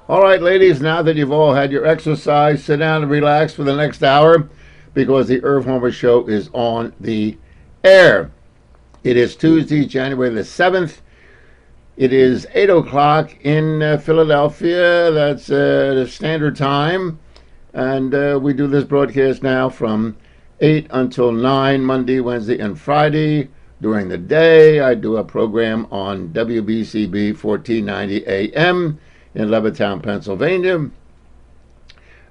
All right, ladies, now that you've all had your exercise, sit down and relax for the next hour because the Irv Homer Show is on the air. It is Tuesday, January the 7th. It is 8 o'clock in Philadelphia. That's the standard time. And we do this broadcast now from 8 until 9, Monday, Wednesday, and Friday. During the day, I do a program on WBCB 1490 AM in Levittown, Pennsylvania,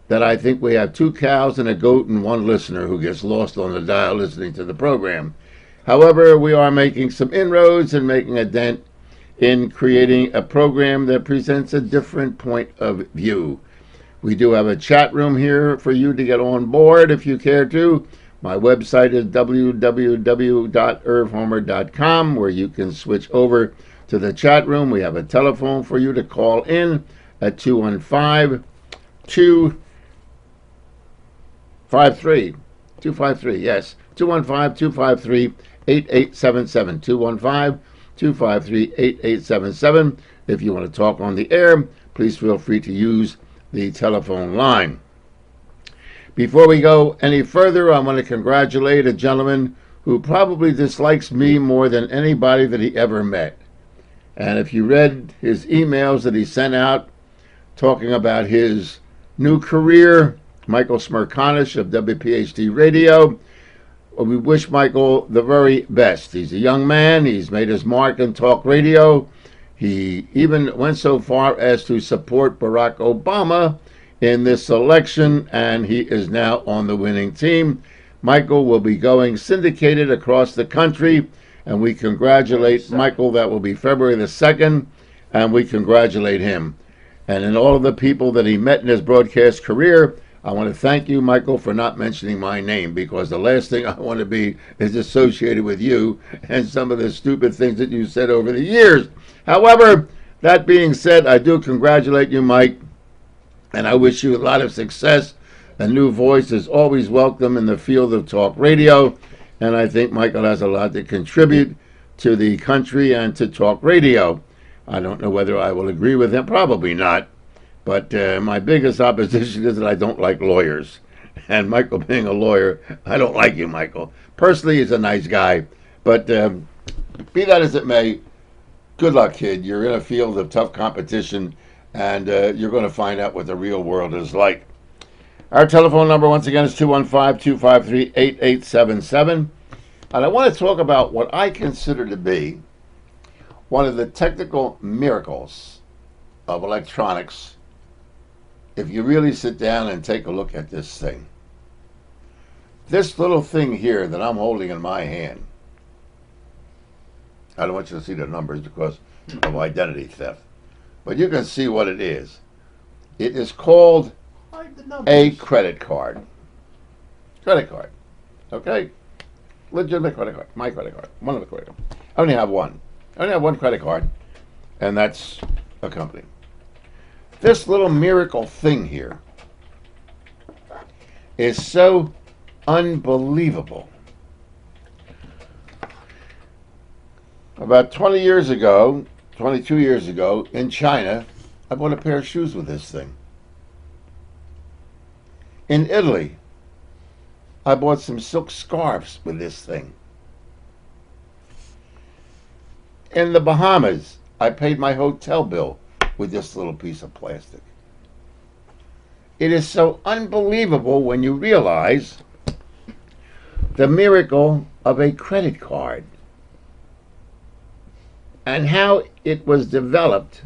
that I think we have 2 cows and a goat and 1 listener who gets lost on the dial listening to the program. However, we are making some inroads and making a dent in creating a program that presents a different point of view. We do have a chat room here for you to get on board if you care to. My website is www.irvhomer.com, where you can switch over to the chat room. We have a telephone for you to call in at 215-253, yes, 215-253-8877, 215-253-8877. If you want to talk on the air, please feel free to use the telephone line. Before we go any further, I want to congratulate a gentleman who probably dislikes me more than anybody that he ever met. And if you read his emails that he sent out talking about his new career, Michael Smirkanish of WPHT Radio, well, we wish Michael the very best. He's a young man. He's made his mark in talk radio. He even went so far as to support Barack Obama in this election, and he is now on the winning team. Michael will be going syndicated across the country, and we congratulate Michael. That will be February the 2nd, and we congratulate him. And in all of the people that he met in his broadcast career, I want to thank you, Michael, for not mentioning my name, because the last thing I want to be is associated with you and some of the stupid things that you said over the years. However, that being said, I do congratulate you, Mike, and I wish you a lot of success. A new voice is always welcome in the field of talk radio, and I think Michael has a lot to contribute to the country and to talk radio. I don't know whether I will agree with him, probably not, but my biggest opposition is that I don't like lawyers. And Michael being a lawyer, I don't like you, Michael. Personally, he's a nice guy, but be that as it may, good luck, kid. You're in a field of tough competition, and you're going to find out what the real world is like. Our telephone number, once again, is 215-253-8877. And I want to talk about what I consider to be one of the technical miracles of electronics if you really sit down and take a look at this thing. This little thing here that I'm holding in my hand, I don't want you to see the numbers because of identity theft, but you can see what it is. It is called a credit card. Credit card. Okay? Legitimate credit card. My credit card. One of the credit cards. I only have one. I only have one credit card, and that's a company. This little miracle thing here is so unbelievable. About 20 years ago, 22 years ago, in China, I bought a pair of shoes with this thing. In Italy, I bought some silk scarves with this thing. In the Bahamas, I paid my hotel bill with this little piece of plastic. It is so unbelievable when you realize the miracle of a credit card and how it was developed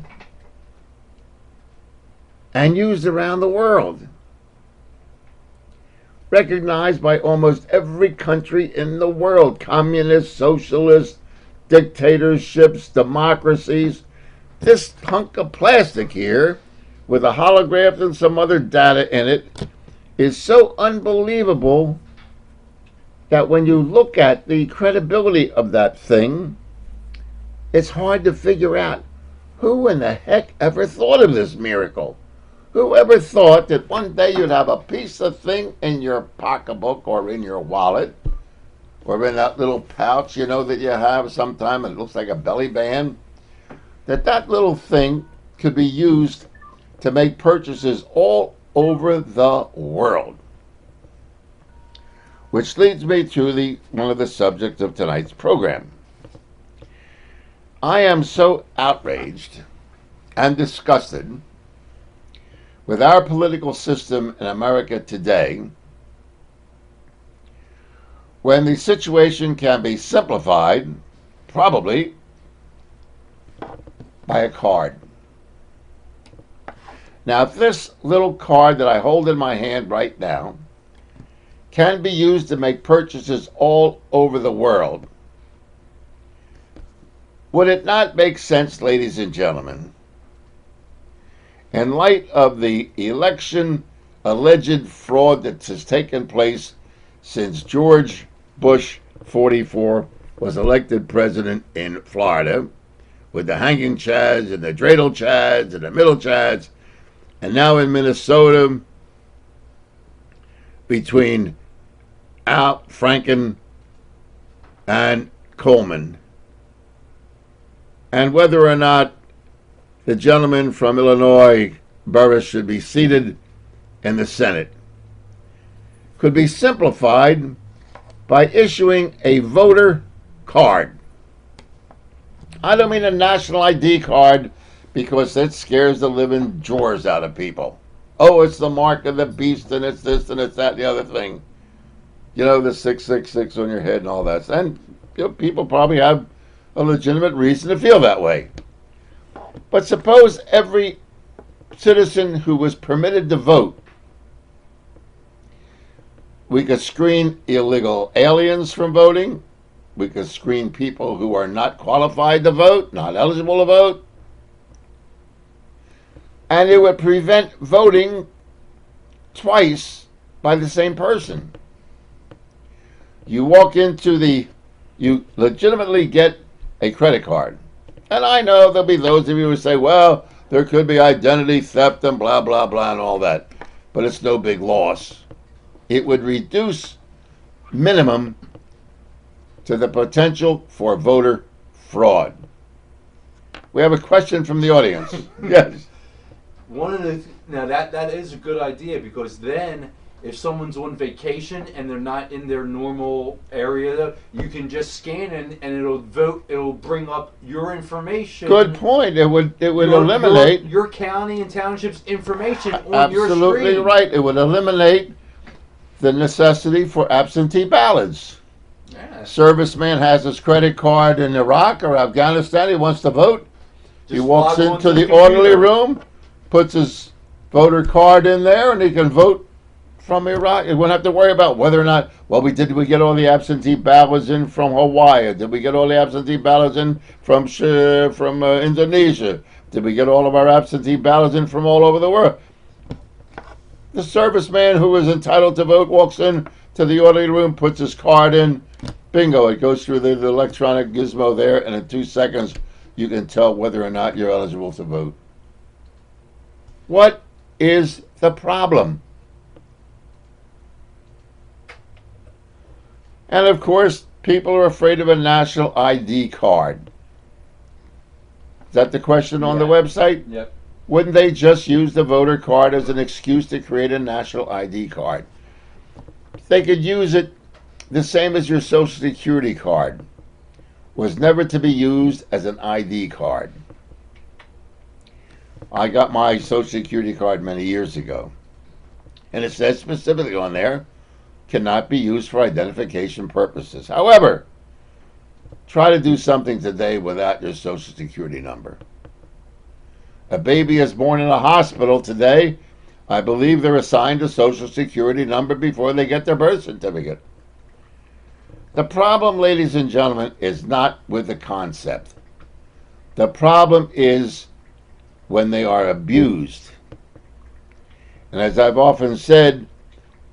and used around the world. Recognized by almost every country in the world, communist, socialist, dictatorships, democracies. This hunk of plastic here, with a holograph and some other data in it, is so unbelievable that when you look at the credibility of that thing, it's hard to figure out who in the heck ever thought of this miracle. Who ever thought that one day you'd have a piece of thing in your pocketbook or in your wallet or in that little pouch, you know, that you have sometime and it looks like a belly band, that little thing could be used to make purchases all over the world. Which leads me to one of the subjects of tonight's program. I am so outraged and disgusted with our political system in America today, when the situation can be simplified, probably, by a card. Now, if this little card that I hold in my hand right now can be used to make purchases all over the world, would it not make sense, ladies and gentlemen, in light of the election alleged fraud that has taken place since George Bush 44 was elected president in Florida, with the hanging chads and the dreidel chads and the middle chads, and now in Minnesota between Al Franken and Coleman, and whether or not the gentleman from Illinois, Burris, should be seated in the Senate, could be simplified by issuing a voter card. I don't mean a national ID card, because that scares the living drawers out of people. Oh, it's the mark of the beast, and it's this, and it's that, and the other thing. You know, the 666 on your head and all that. And people probably have a legitimate reason to feel that way. But suppose every citizen who was permitted to vote, we could screen illegal aliens from voting, we could screen people who are not qualified to vote, not eligible to vote, and it would prevent voting twice by the same person. You legitimately get a credit card. And I know there'll be those of you who say, well, there could be identity theft and blah, blah, blah, and all that. But it's no big loss. It would reduce minimum to the potential for voter fraud. We have a question from the audience. Yes. Now that is a good idea, because then if someone's on vacation and they're not in their normal area, you can just scan and it'll bring up your information. Good point. It would eliminate your county and township's information on your screen. Absolutely right. It would eliminate the necessity for absentee ballots. Yeah. Serviceman has his credit card in Iraq or Afghanistan. He wants to vote. He walks into the orderly room, puts his voter card in there, and he can vote from Iraq. He wouldn't have to worry about whether or not, did we get all the absentee ballots in from Hawaii? Did we get all the absentee ballots in from Indonesia? Did we get all of our absentee ballots in from all over the world? The serviceman who is entitled to vote walks in to the orderly room, puts his card in, bingo, it goes through the electronic gizmo there, and in 2 seconds you can tell whether or not you're eligible to vote. What is the problem? And of course, people are afraid of a national ID card. Is that the question on the website? Yep. Wouldn't they just use the voter card as an excuse to create a national ID card? They could use it the same as your Social Security card was never to be used as an ID card. I got my Social Security card many years ago, and it says specifically on there, cannot be used for identification purposes. However, try to do something today without your Social Security number. A baby is born in a hospital today. I believe they're assigned a Social Security number before they get their birth certificate. The problem, ladies and gentlemen, is not with the concept. The problem is when they are abused. And as I've often said,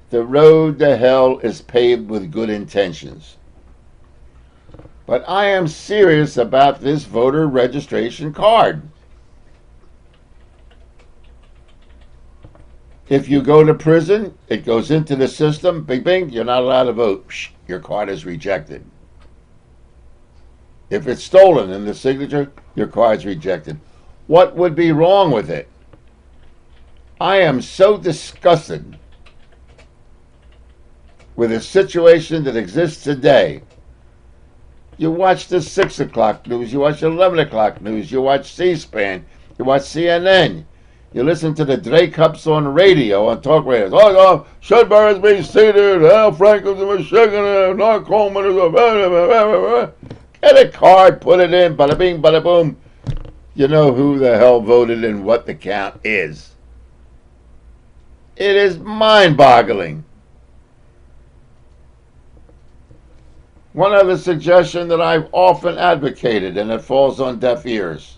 the road to hell is paved with good intentions. But I am serious about this voter registration card. If you go to prison, it goes into the system, bing, bing, you're not allowed to vote. Psh, your card is rejected. If it's stolen in the signature, your card's rejected. What would be wrong with it? I am so disgusted with the situation that exists today. You watch the 6 o'clock news, you watch 11 o'clock news, you watch C-SPAN, you watch CNN, you listen to the Drake Cups on radio, on talk radio. Oh, Sudbury is being seated, Al Franklin's in Michigan, North Coleman is a... Get a card, put it in, bada bing, bada boom. You know who the hell voted and what the count is. It is mind-boggling. One other suggestion that I've often advocated, and it falls on deaf ears.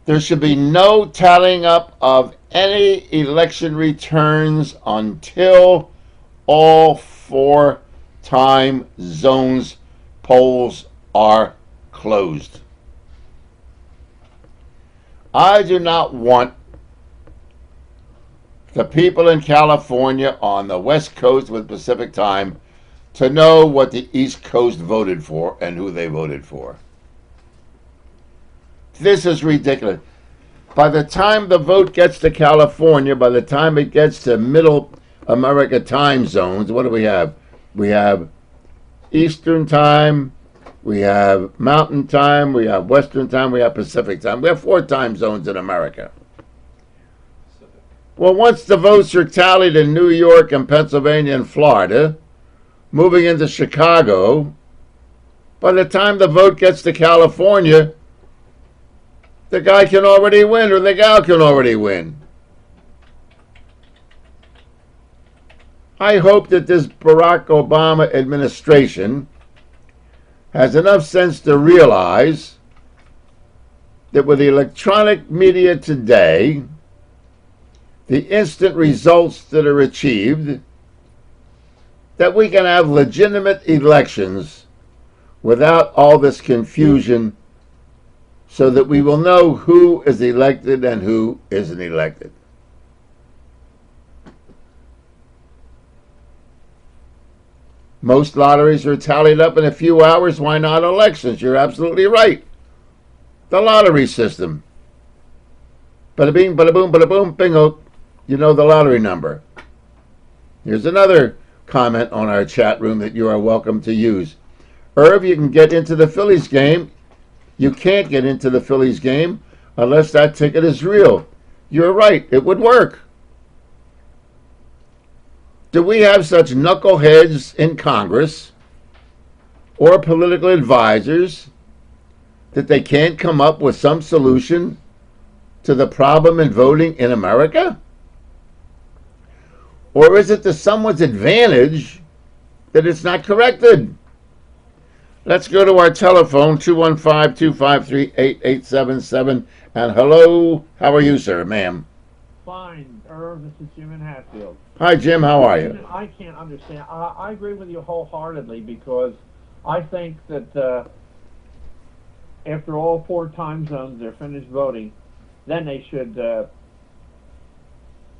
There should be no tallying up of any election returns until all 4 time zones polls are closed. I do not want the people in California on the West Coast with Pacific time to know what the East Coast voted for and who they voted for. This is ridiculous. By the time the vote gets to California, by the time it gets to Middle America time zones, what do we have? We have Eastern time, we have Mountain time, we have Western time, we have Pacific time. We have 4 time zones in America. Well, once the votes are tallied in New York and Pennsylvania and Florida, moving into Chicago, by the time the vote gets to California, the guy can already win or the gal can already win. I hope that this Barack Obama administration has enough sense to realize that with the electronic media today, the instant results that are achieved, that we can have legitimate elections without all this confusion, so that we will know who is elected and who isn't elected. Most lotteries are tallied up in a few hours. Why not elections? You're absolutely right. The lottery system. Bada bing, bada boom, bada boom, bingo. You know the lottery number. Here's another comment on our chat room that you are welcome to use. Irv, you can get into the Phillies game. You can't get into the Phillies game unless that ticket is real. You're right. It would work. Do we have such knuckleheads in Congress or political advisors that they can't come up with some solution to the problem in voting in America? Or is it to someone's advantage that it's not corrected? Let's go to our telephone, 215-253-8877. And hello, how are you, sir, ma'am? Fine, Irv. This is Jim in Hatfield. Hi, Jim. How are you? I can't understand. I agree with you wholeheartedly, because I think that after all 4 time zones are finished voting, then they should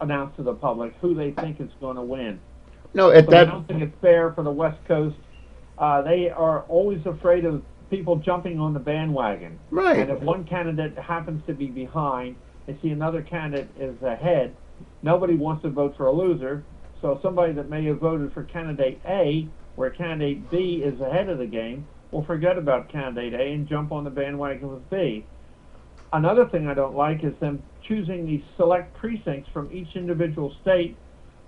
announce to the public who they think is going to win. No, I don't think it's fair for the West Coast. They are always afraid of people jumping on the bandwagon. Right. And if one candidate happens to be behind, they see another candidate is ahead, nobody wants to vote for a loser. So somebody that may have voted for candidate A, where candidate B is ahead of the game, will forget about candidate A and jump on the bandwagon with B. Another thing I don't like is them choosing these select precincts from each individual state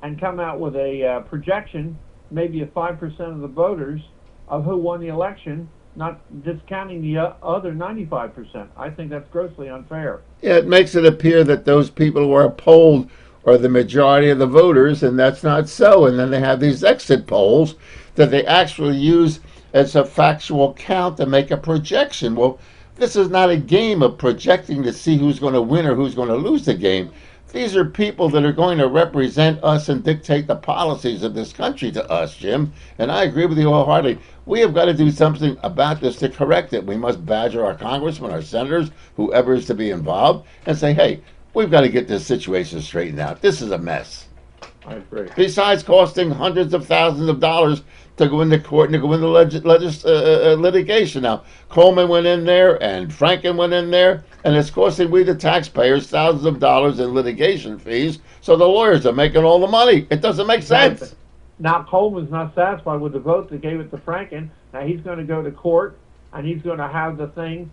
and come out with a projection, maybe of 5% of the voters, of who won the election, not discounting the other 95%. I think that's grossly unfair. Yeah, it makes it appear that those people who are polled are the majority of the voters, and that's not so. And then they have these exit polls that they actually use as a factual count to make a projection. Well, this is not a game of projecting to see who's going to win or who's going to lose the game. These are people that are going to represent us and dictate the policies of this country to us, Jim. And I agree with you wholeheartedly. We have got to do something about this to correct it. We must badger our congressmen, our senators, whoever is to be involved, and say, hey, we've got to get this situation straightened out. This is a mess. I agree. Besides costing hundreds of thousands of dollars to go into court and to go into litigation. Now, Coleman went in there and Franken went in there, and it's costing we the taxpayers thousands of dollars in litigation fees, so the lawyers are making all the money. It doesn't make sense. Now, Coleman's not satisfied with the vote that gave it to Franken. Now, he's going to go to court, and he's going to have the thing,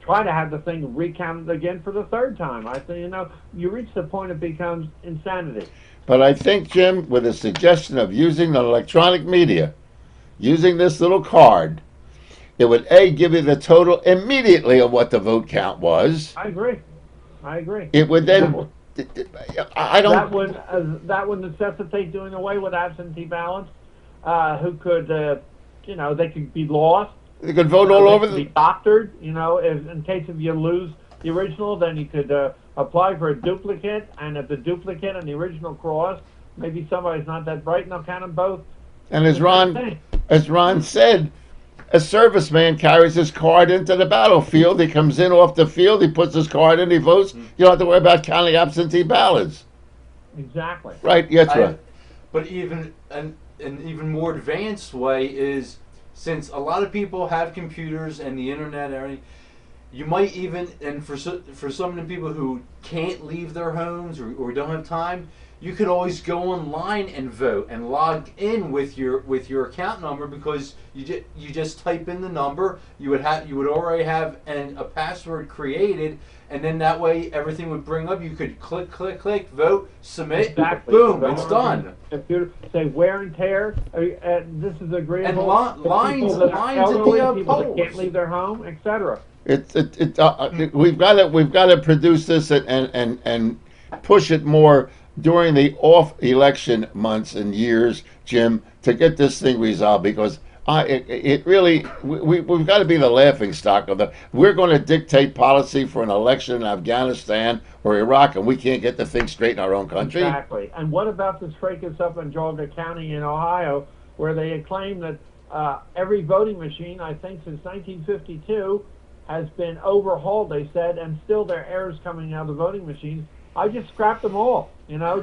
try to have the thing recounted again for the third time. I think, you reach the point it becomes insanity. But I think, Jim, with the suggestion of using the electronic media, using this little card, it would, A, give you the total immediately of what the vote count was. I agree. It would then... That would necessitate doing away with absentee ballots. Who could, they could be lost. They could vote all over be doctored. If, in case if you lose the original, then you could apply for a duplicate. And if the duplicate and the original cross, maybe somebody's not that bright, and they'll count them both. And as Ron said, a serviceman carries his card into the battlefield. He comes in off the field, he puts his card in, he votes. You don't have to worry about counting absentee ballots. Exactly. Right, yes, right. But even an even more advanced way is, since a lot of people have computers and the internet, you might even, and for some of the people who can't leave their homes or don't have time, you could always go online and vote and log in with your account number, because you just type in the number. You would already have a password created, and then that way everything would bring up. You could click, vote, submit, exactly. Boom, it's done. Computer say wear and tear. This is agreeable. And lines at the polls. That can't leave their home, etc. We've got to produce this and push it more during the off-election months and years, Jim, to get this thing resolved, because we've got to be the laughing stock of the. We're going to dictate policy for an election in Afghanistan or Iraq, and we can't get the thing straight in our own country. Exactly. And what about this fracas up in Geauga County in Ohio, where they claim that every voting machine, I think since 1952, has been overhauled, they said, and still there are errors coming out of the voting machines. I just scrapped them all.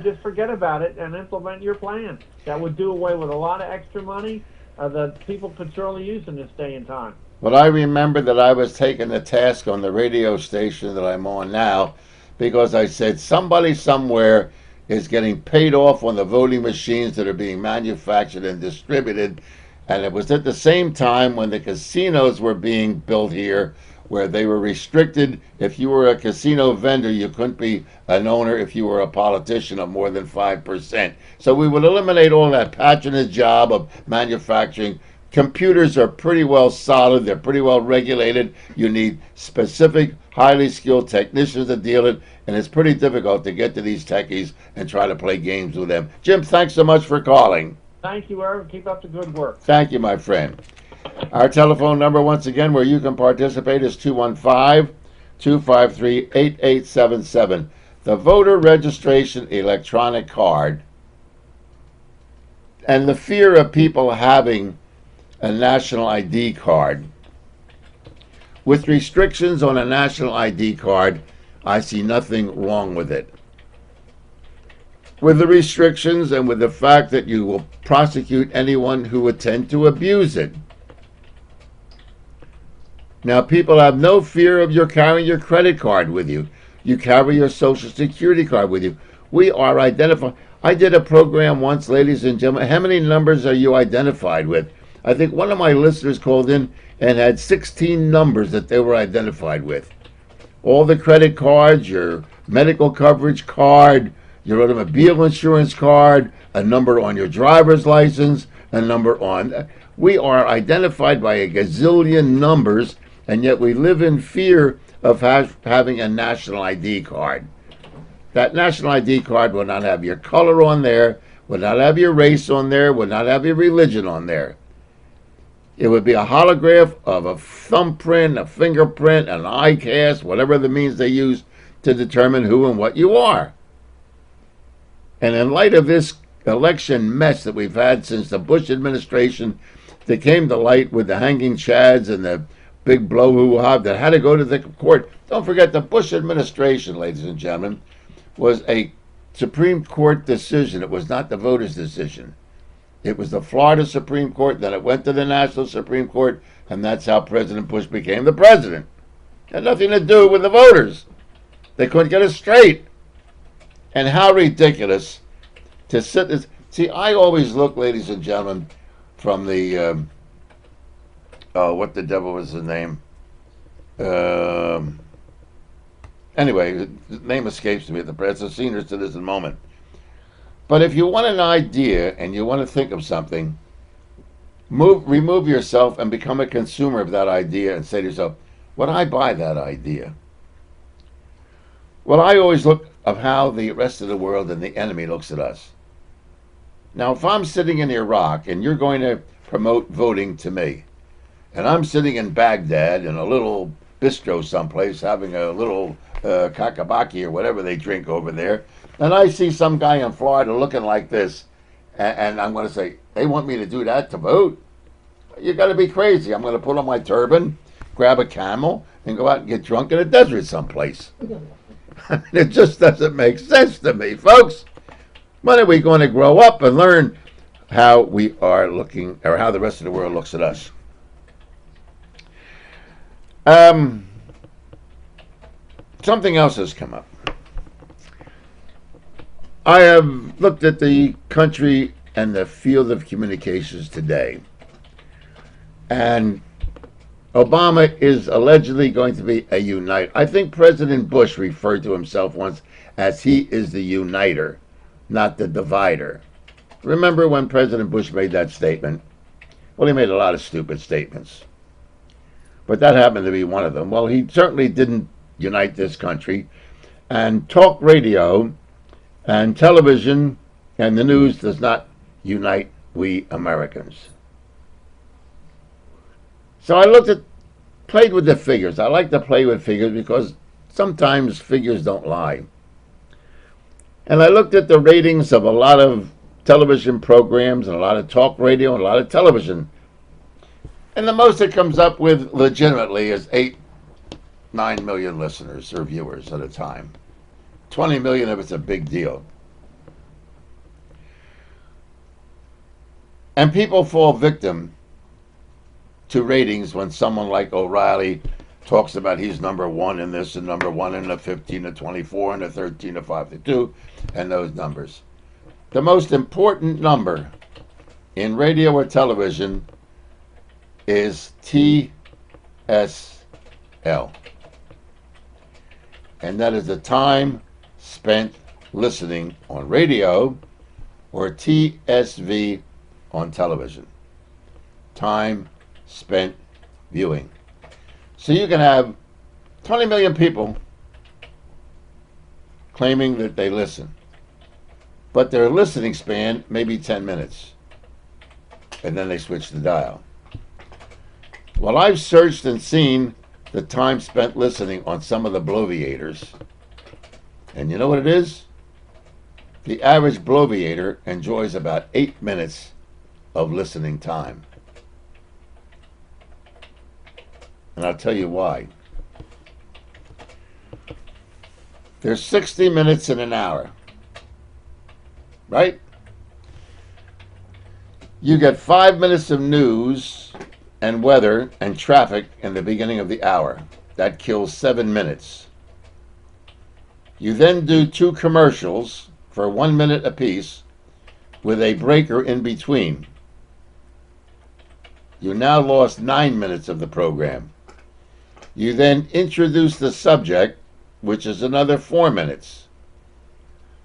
Just forget about it and implement your plan. That would do away with a lot of extra money that people could surely use in this day and time. Well, I remember that I was taking the task on the radio station that I'm on now, because I said somebody somewhere is getting paid off on the voting machines that are being manufactured and distributed. And it was at the same time when the casinos were being built here, where they were restricted. If you were a casino vendor, you couldn't be an owner if you were a politician of more than 5%. So we would eliminate all that patronage job of manufacturing. Computers are pretty well solid. They're pretty well regulated. You need specific, highly skilled technicians to deal it, and it's pretty difficult to get to these techies and try to play games with them. Jim, thanks so much for calling. Thank you, Irv. Keep up the good work. Thank you, my friend. Our telephone number, once again, where you can participate, is 215-253-8877. The voter registration electronic card, and the fear of people having a national ID card. With restrictions on a national ID card, I see nothing wrong with it. With the restrictions and with the fact that you will prosecute anyone who would tend to abuse it. Now, people have no fear of your carrying your credit card with you. You carry your Social Security card with you. We are identified. I did a program once, ladies and gentlemen. How many numbers are you identified with? I think one of my listeners called in and had 16 numbers that they were identified with. All the credit cards, your medical coverage card, your automobile insurance card, a number on your driver's license, a number on... We are identified by a gazillion numbers, and yet we live in fear of having a national ID card. That national ID card will not have your color on there, will not have your race on there, will not have your religion on there. It would be a holograph of a thumbprint, a fingerprint, an eye cast, whatever the means they use to determine who and what you are. And in light of this election mess that we've had since the Bush administration, that came to light with the hanging chads and the big blow-hoo-ha that had to go to the court. Don't forget, the Bush administration, ladies and gentlemen, was a Supreme Court decision. It was not the voters' decision. It was the Florida Supreme Court, then it went to the National Supreme Court, and that's how President Bush became the president. It had nothing to do with the voters. They couldn't get it straight. And how ridiculous to sit this. See, I always look, ladies and gentlemen, from the, what the devil was his name? Anyway, the name escapes me at the press. The seniors to this in a moment. But if you want an idea and you want to think of something, remove yourself and become a consumer of that idea and say to yourself, would I buy that idea? Well, I always look of how the rest of the world and the enemy looks at us. Now, if I'm sitting in Iraq and you're going to promote voting to me, and I'm sitting in Baghdad in a little bistro someplace having a little kakabaki or whatever they drink over there, and I see some guy in Florida looking like this, and I'm going to say, they want me to do that to vote? You got to be crazy. I'm going to put on my turban, grab a camel, and go out and get drunk in a desert someplace. It just doesn't make sense to me, folks. When are we going to grow up and learn how we are looking, or how the rest of the world looks at us? Something else has come up. I have looked at the country and the field of communications today, and Obama is allegedly going to be a uniter. I think President Bush referred to himself once as he is the uniter, not the divider. Remember when President Bush made that statement? Well, he made a lot of stupid statements, but that happened to be one of them. Well, he certainly didn't unite this country, and talk radio and television and the news does not unite we Americans. So I played with the figures. I like to play with figures because sometimes figures don't lie. And I looked at the ratings of a lot of television programs and a lot of talk radio and a lot of television. And the most it comes up with legitimately is 9 million listeners or viewers at a time. 20 million if it's a big deal. And people fall victim to ratings when someone like O'Reilly talks about he's number one in this and number one in the 15 to 24 and the 13 to 5 to 2 and those numbers. The most important number in radio or television is TSL. And that is the time spent listening on radio, or TSV on television. Time spent viewing. So you can have 20 million people claiming that they listen, but their listening span may be 10 minutes, and then they switch the dial. Well, I've searched and seen the time spent listening on some of the bloviators, and you know what it is? The average bloviator enjoys about 8 minutes of listening time. And I'll tell you why. There's 60 minutes in an hour, right? You get 5 minutes of news and weather and traffic in the beginning of the hour. That kills 7 minutes. You then do 2 commercials for 1 minute apiece with a breaker in between. You now lost 9 minutes of the program. You then introduce the subject, which is another 4 minutes.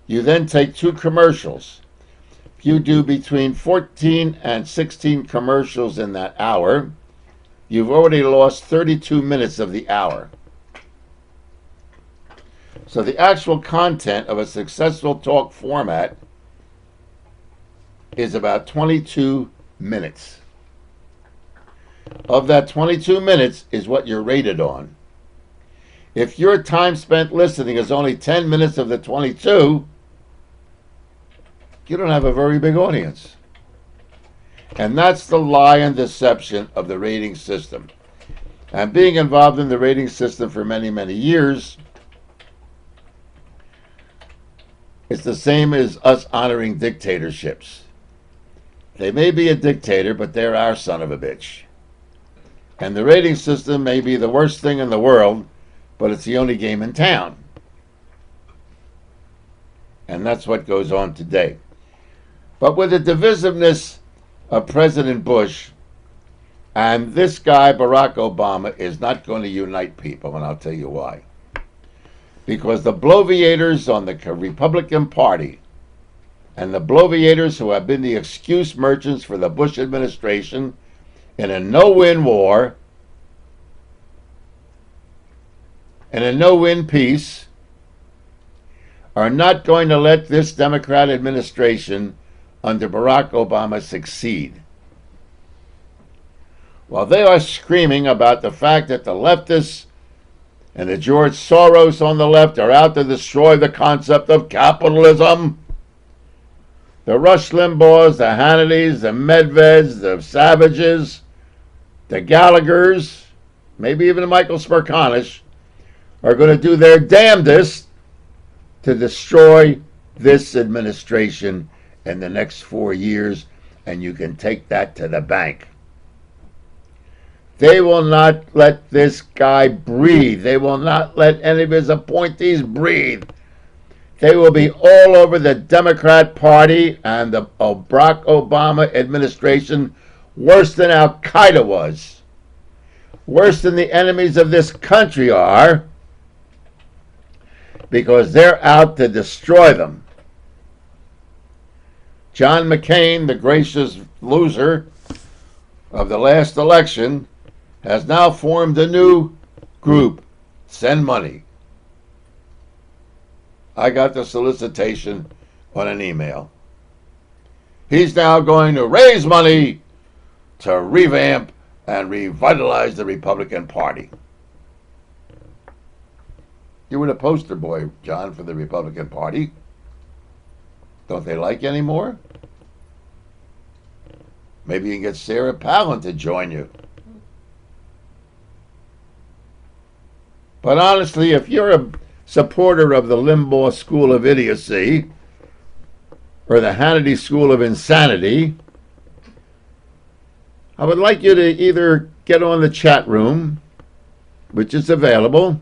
You then take 2 commercials. If you do between 14 and 16 commercials in that hour, you've already lost 32 minutes of the hour. So the actual content of a successful talk format is about 22 minutes. Of that 22 minutes is what you're rated on. If your time spent listening is only 10 minutes of the 22, you don't have a very big audience. And that's the lie and deception of the rating system. And being involved in the rating system for many, many years, it's the same as us honoring dictatorships. They may be a dictator, but they're our son of a bitch. And the rating system may be the worst thing in the world, but it's the only game in town. And that's what goes on today. But with the divisiveness of President Bush, and this guy, Barack Obama, is not going to unite people, and I'll tell you why. Because the bloviators on the Republican Party and the bloviators who have been the excuse merchants for the Bush administration in a no-win war and a no-win peace are not going to let this Democrat administration under Barack Obama succeed. While they are screaming about the fact that the leftists and the George Soros on the left are out to destroy the concept of capitalism, the Rush Limbaughs, the Hannitys, the Medveds, the Savages, the Gallaghers, maybe even Michael Smerconish, are going to do their damnedest to destroy this administration in the next 4 years, and you can take that to the bank. They will not let this guy breathe. They will not let any of his appointees breathe. They will be all over the Democrat Party and the Barack Obama administration, worse than Al-Qaeda was, worse than the enemies of this country are, because they're out to destroy them. John McCain, the gracious loser of the last election, has now formed a new group, Send Money. I got the solicitation on an email. He's now going to raise money to revamp and revitalize the Republican Party. You were the poster boy, John, for the Republican Party. Don't they like you anymore? Maybe you can get Sarah Palin to join you. But honestly, if you're a supporter of the Limbaugh School of Idiocy or the Hannity School of Insanity, I would like you to either get on the chat room, which is available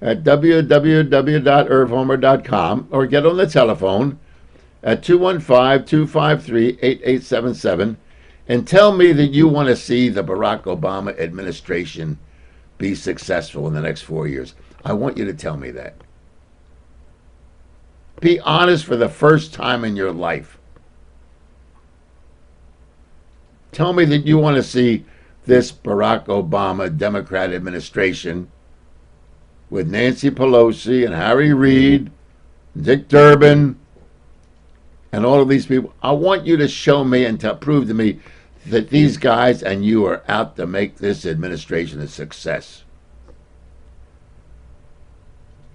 at www.irvhomer.com, or get on the telephone at 215-253-8877 and tell me that you want to see the Barack Obama administration be successful in the next 4 years. I want you to tell me that. Be honest for the first time in your life. Tell me that you want to see this Barack Obama Democrat administration with Nancy Pelosi and Harry Reid, Dick Durbin, and all of these people. I want you to show me and to prove to me that these guys and you are out to make this administration a success.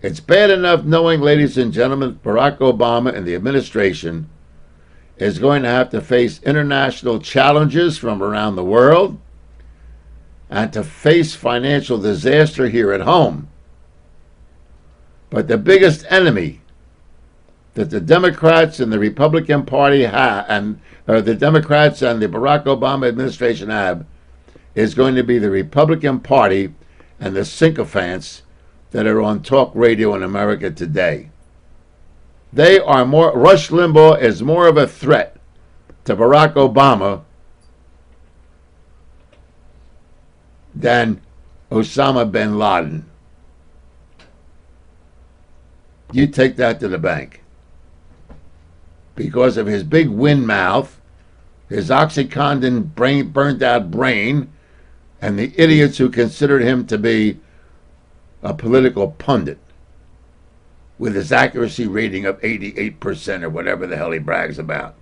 It's bad enough knowing, ladies and gentlemen, Barack Obama and the administration is going to have to face international challenges from around the world and to face financial disaster here at home. But the biggest enemy that the Democrats and the Republican Party have, or the Democrats and the Barack Obama administration have, is going to be the Republican Party and the sycophants that are on talk radio in America today. They are more, Rush Limbaugh is more of a threat to Barack Obama than Osama bin Laden. You take that to the bank. Because of his big wind mouth, his OxyContin burnt out brain, and the idiots who considered him to be a political pundit with his accuracy rating of 88% or whatever the hell he brags about.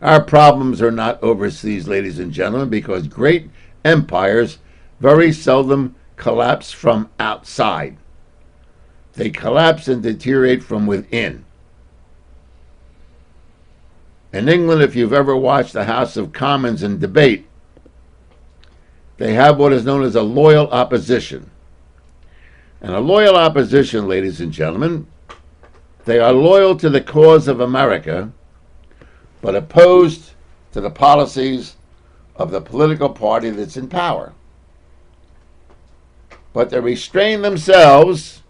Our problems are not overseas, ladies and gentlemen, because great empires very seldom collapse from outside. They collapse and deteriorate from within. In England, if you've ever watched the House of Commons in debate, they have what is known as a loyal opposition. And a loyal opposition, ladies and gentlemen, They are loyal to the cause of America, but opposed to the policies of the political party that's in power. But they restrain themselves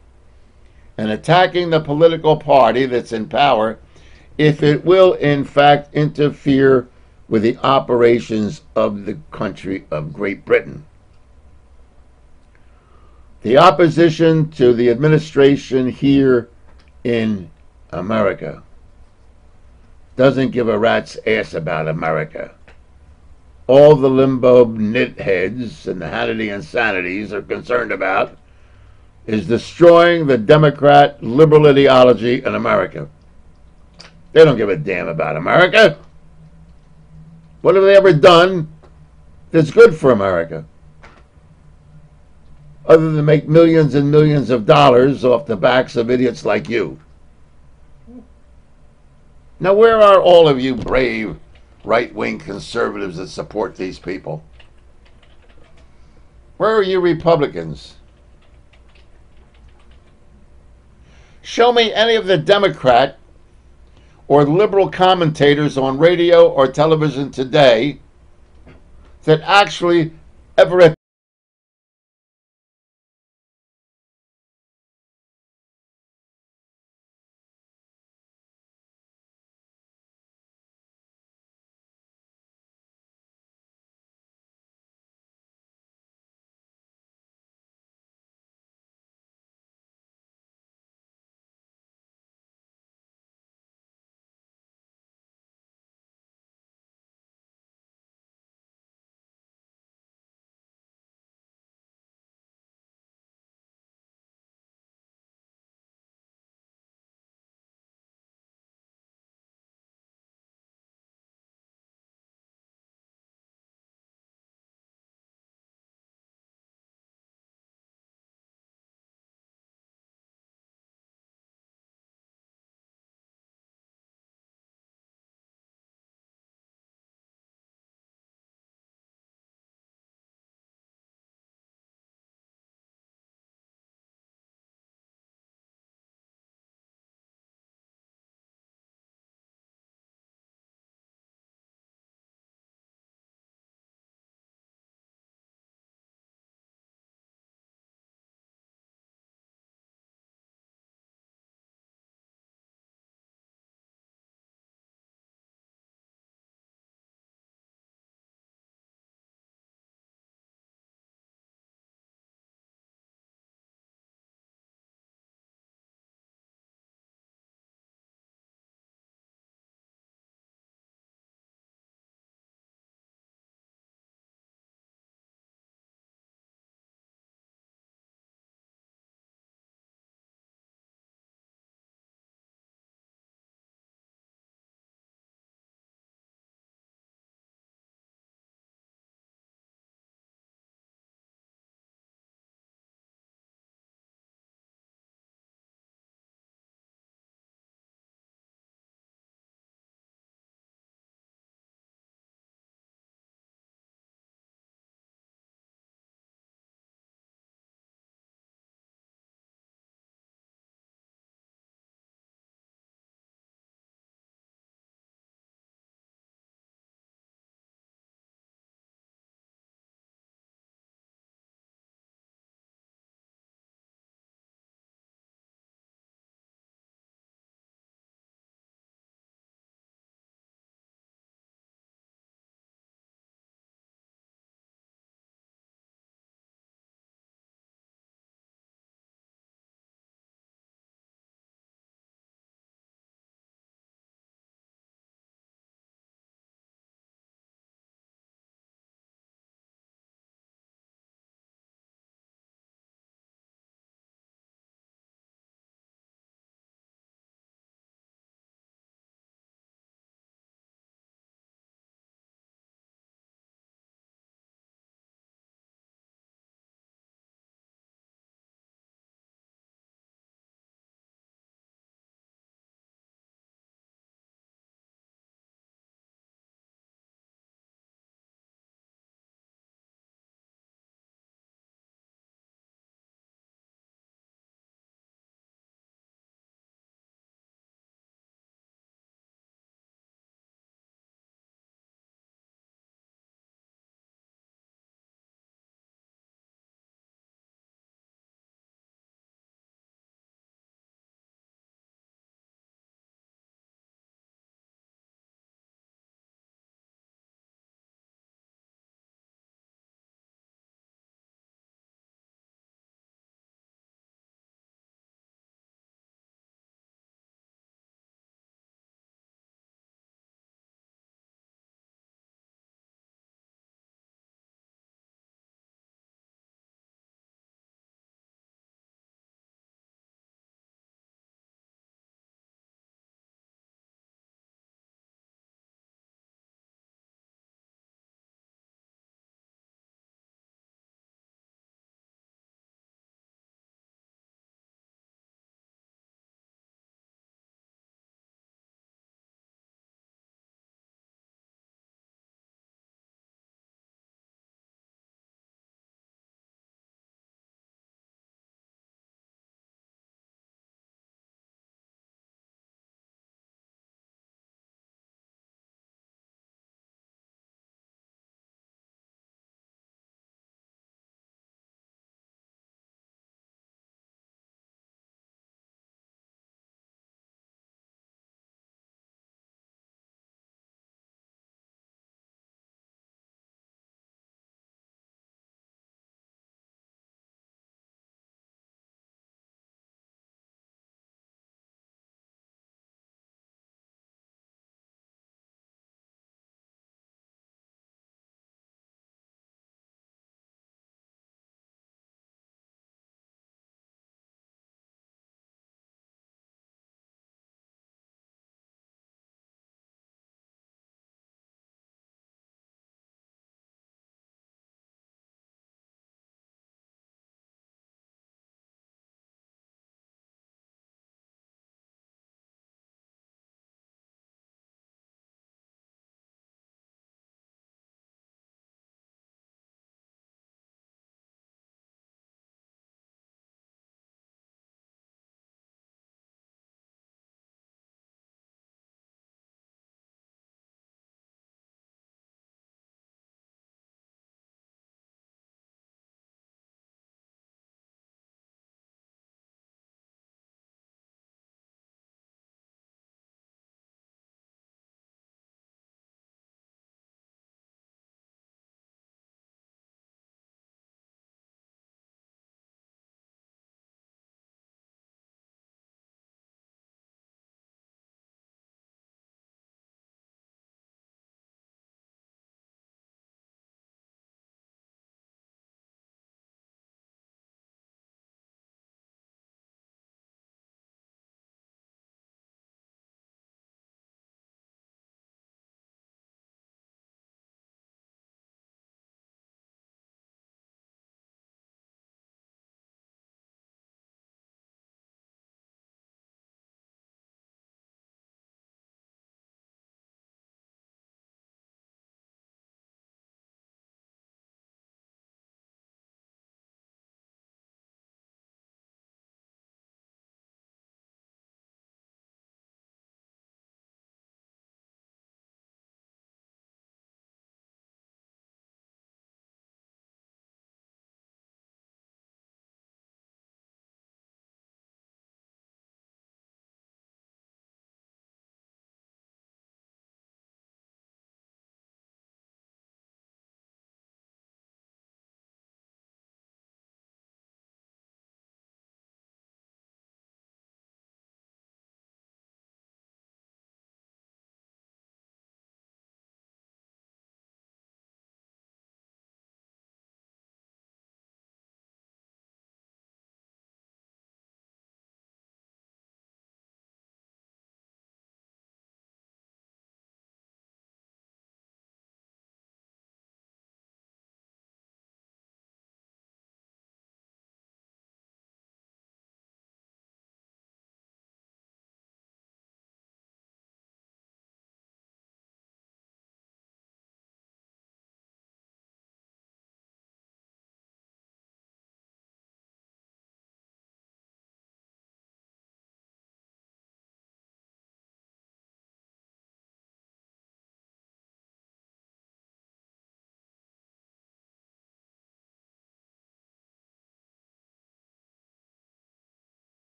in attacking the political party that's in power if it will, in fact, interfere with the operations of the country of Great Britain. The opposition to the administration here in America doesn't give a rat's ass about America. All the limbo knitheads and the Hannity insanities are concerned about is destroying the Democrat liberal ideology in America. They don't give a damn about America. What have they ever done that's good for America? Other than make millions and millions of dollars off the backs of idiots like you. Now, where are all of you brave right-wing conservatives that support these people? Where are you Republicans? Show me any of the Democrat or liberal commentators on radio or television today that actually ever